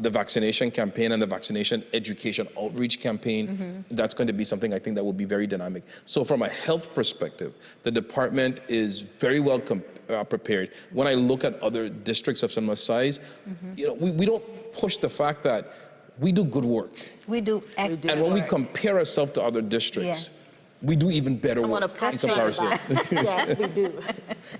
the vaccination campaign and the vaccination education outreach campaign. That's going to be something I think that will be very dynamic. So from a health perspective, the department is very well prepared. When I look at other districts of similar size, we don't push the fact that we do good work. We do excellent And when we work. compare ourselves to other districts, we do even better work in comparison. Yes, we do.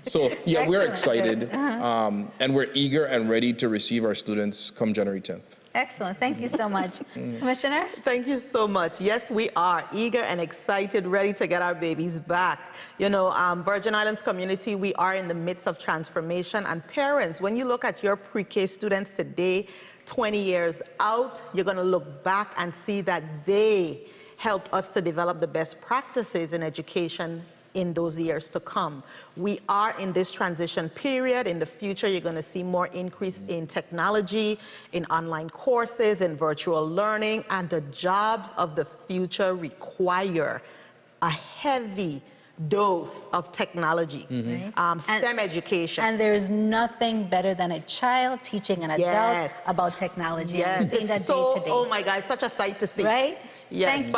So, yeah, we're excited, and we're eager and ready to receive our students come January 10th. Excellent. Thank you so much. Commissioner? Thank you so much. Yes, we are eager and excited, ready to get our babies back. Virgin Islands community, we are in the midst of transformation. And parents, when you look at your pre-K students today, 20 years out, you're going to look back and see that they helped us to develop the best practices in education in those years to come. We are in this transition period. In the future, you're going to see more increase in technology, in online courses, in virtual learning, and the jobs of the future require a heavy dose of technology, STEM education. And there's nothing better than a child teaching an adult about technology. Yes, it's that so, day-to-day. Oh my God, it's such a sight to see. Right? Yes,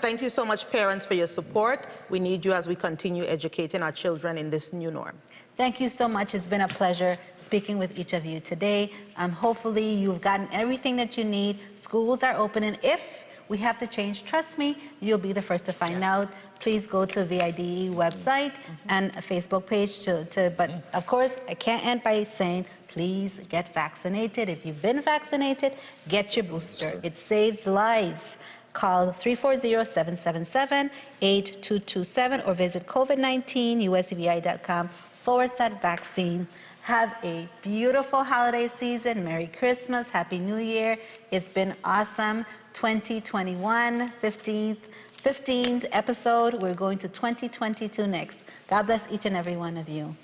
thank you so much, parents, for your support. We need you as we continue educating our children in this new norm. Thank you so much. It's been a pleasure speaking with each of you today. Hopefully you've gotten everything that you need. Schools are opening. If we have to change, trust me, you'll be the first to find out. Please go to VIDE website and a Facebook page but of course, I can't end by saying, please get vaccinated. If you've been vaccinated, get your booster. It saves lives. Call 340-777-8227 or visit covid19usvi.com/vaccine. Have a beautiful holiday season. Merry Christmas. Happy New Year. It's been awesome. 2021, 15th 15th episode. We're going to 2022 next. God bless each and every one of you.